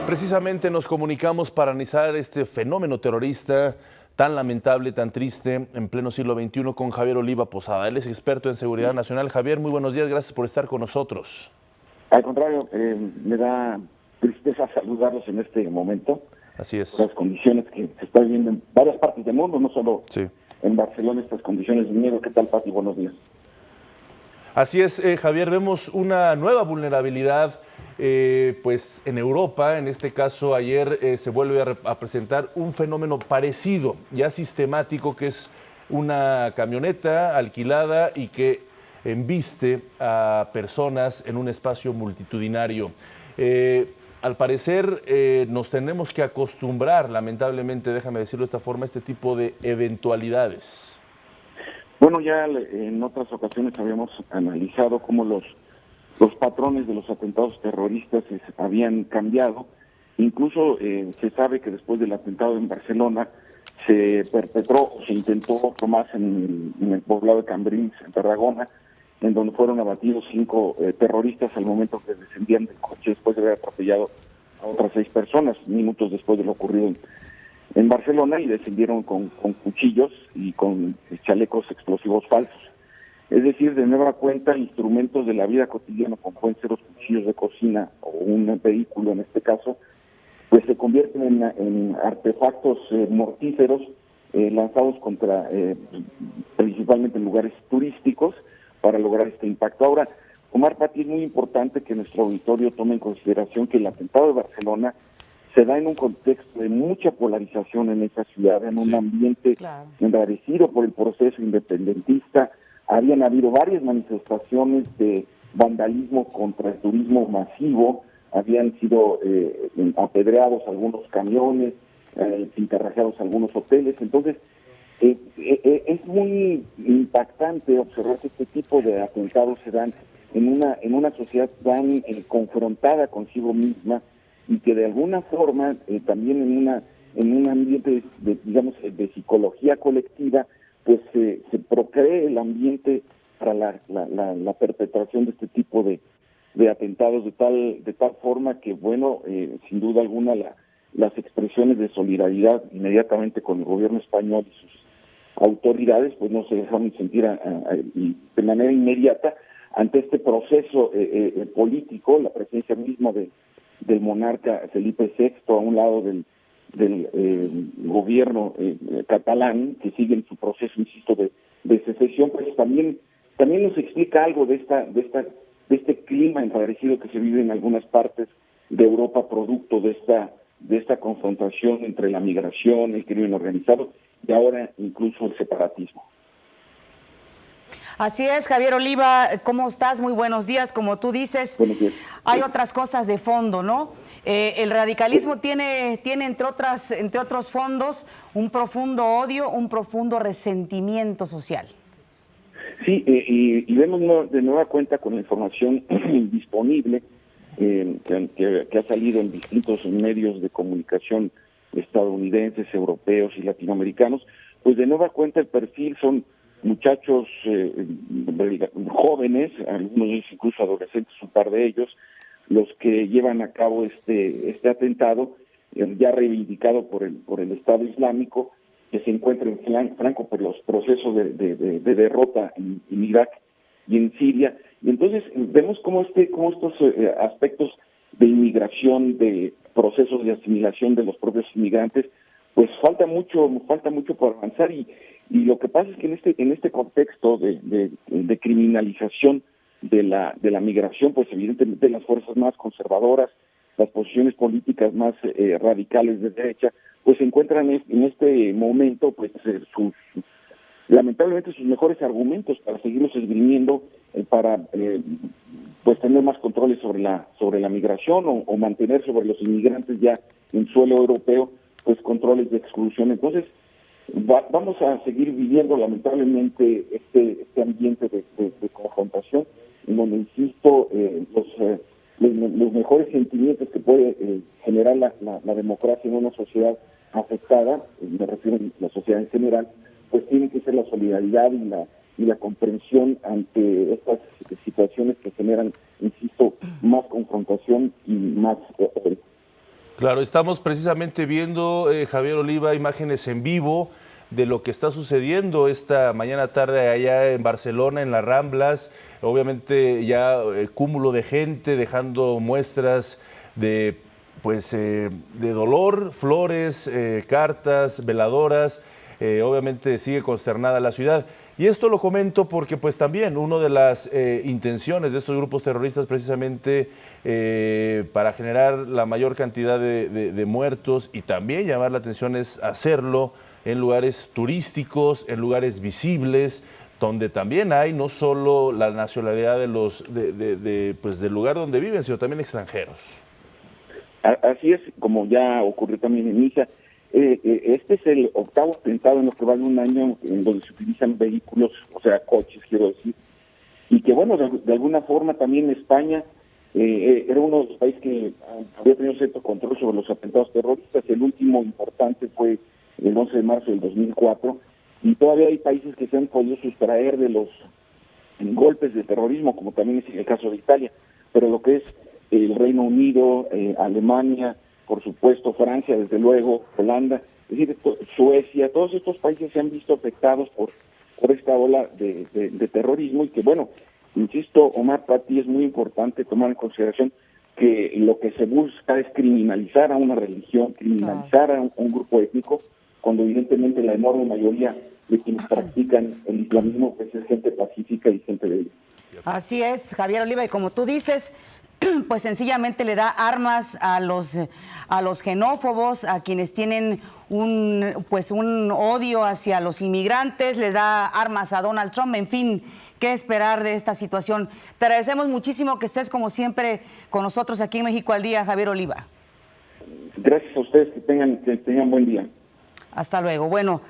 Precisamente nos comunicamos para analizar este fenómeno terrorista tan lamentable, tan triste, en pleno siglo XXI con Javier Oliva Posada. Él es experto en seguridad nacional. Javier, muy buenos días, gracias por estar con nosotros. Al contrario, me da tristeza saludarlos en este momento. Así es. Las condiciones que se están viviendo en varias partes del mundo, no solo sí. en Barcelona, estas condiciones de miedo. ¿Qué tal, Pati? Buenos días. Así es, Javier, vemos una nueva vulnerabilidad pues en Europa. En este caso, ayer se vuelve a presentar un fenómeno parecido, ya sistemático, que es una camioneta alquilada y que embiste a personas en un espacio multitudinario. Al parecer nos tenemos que acostumbrar, lamentablemente, déjame decirlo de esta forma, a este tipo de eventualidades. Bueno, ya en otras ocasiones habíamos analizado cómo los patrones de los atentados terroristas habían cambiado. Incluso se sabe que después del atentado en Barcelona se perpetró, se intentó otro más en el poblado de Cambrils, en Tarragona, en donde fueron abatidos 5 terroristas al momento que descendían del coche después de haber atropellado a otras 6 personas, minutos después de lo ocurrido en Barcelona, y descendieron con cuchillos y con chalecos explosivos falsos. Es decir, de nueva cuenta, instrumentos de la vida cotidiana, como pueden ser los cuchillos de cocina o un vehículo en este caso, pues se convierten en artefactos mortíferos lanzados contra, principalmente en lugares turísticos, para lograr este impacto. Ahora, Omar, Pati, es muy importante que nuestro auditorio tome en consideración que el atentado de Barcelona se da en un contexto de mucha polarización en esa ciudad, en un ambiente enrarecido por el proceso independentista. Habían habido varias manifestaciones de vandalismo contra el turismo masivo, habían sido apedreados algunos camiones, pintarrajeados algunos hoteles. Entonces, es muy impactante observar que este tipo de atentados se dan en una sociedad tan confrontada consigo misma, y que de alguna forma también en un ambiente de psicología colectiva, pues se procree el ambiente para la perpetración de este tipo de atentados de tal forma que, bueno, sin duda alguna las expresiones de solidaridad inmediatamente con el gobierno español y sus autoridades pues no se dejaron sentir de manera inmediata ante este proceso político, la presencia misma del monarca Felipe VI a un lado del gobierno catalán, que sigue en su proceso, insisto, de secesión. Pues también nos explica algo de este clima enrarecido que se vive en algunas partes de Europa, producto de esta confrontación entre la migración, el crimen organizado y ahora incluso el separatismo. Así es, Javier Oliva, ¿cómo estás? Muy buenos días. Como tú dices, hay otras cosas de fondo, ¿no? El radicalismo tiene entre otros fondos un profundo odio, un profundo resentimiento social. Sí, y vemos de nueva cuenta con la información disponible que ha salido en distintos medios de comunicación estadounidenses, europeos y latinoamericanos. Pues de nueva cuenta el perfil son muchachos jóvenes, algunos de ellos incluso adolescentes, un par de ellos, los que llevan a cabo este atentado, ya reivindicado por el Estado Islámico, que se encuentra en franco por los procesos de derrota en Irak y en Siria. Y entonces vemos cómo estos aspectos de inmigración, de procesos de asimilación de los propios inmigrantes, pues falta mucho por avanzar, y lo que pasa es que en este contexto de criminalización de la migración, pues evidentemente las fuerzas más conservadoras, las posiciones políticas más radicales de derecha, pues se encuentran en este momento pues lamentablemente sus mejores argumentos para seguirlos esgrimiendo, para pues tener más controles sobre la migración o mantener sobre los inmigrantes ya en suelo europeo pues controles de exclusión. Entonces vamos a seguir viviendo lamentablemente este ambiente de confrontación, en donde, insisto, los mejores sentimientos que puede generar la democracia en una sociedad afectada, me refiero a la sociedad en general, pues tiene que ser la solidaridad y la comprensión ante estas situaciones que generan, insisto, más confrontación y más Claro, estamos precisamente viendo, Javier Oliva, imágenes en vivo de lo que está sucediendo esta mañana tarde allá en Barcelona, en las Ramblas. Obviamente ya cúmulo de gente dejando muestras de, pues, de dolor, flores, cartas, veladoras. Obviamente sigue consternada la ciudad. Y esto lo comento porque pues también una de las intenciones de estos grupos terroristas precisamente para generar la mayor cantidad de muertos y también llamar la atención es hacerlo en lugares turísticos, en lugares visibles, donde también hay no solo la nacionalidad de los pues del lugar donde viven, sino también extranjeros. Así es, como ya ocurrió también en Niza. Este es el octavo atentado en lo que va de un año en donde se utilizan vehículos, o sea, coches, quiero decir, y que bueno, de alguna forma también España era uno de los países que había tenido cierto control sobre los atentados terroristas. El último importante fue el 11 de marzo del 2004, y todavía hay países que se han podido sustraer de los golpes de terrorismo, como también es el caso de Italia, pero lo que es el Reino Unido, Alemania, por supuesto Francia, desde luego, Holanda, es decir, Suecia, todos estos países se han visto afectados por esta ola de terrorismo, y que bueno, insisto, Omar, Pati, es muy importante tomar en consideración que lo que se busca es criminalizar a una religión, criminalizar a un grupo étnico, cuando evidentemente la enorme mayoría de quienes practican el islamismo pues es gente pacífica y gente de ella. Así es, Javier Oliva, y como tú dices, pues sencillamente le da armas a los xenófobos, a quienes tienen un odio hacia los inmigrantes, le da armas a Donald Trump, en fin, qué esperar de esta situación. Te agradecemos muchísimo que estés como siempre con nosotros aquí en México al Día, Javier Oliva. Gracias a ustedes, que tengan buen día. Hasta luego. Bueno.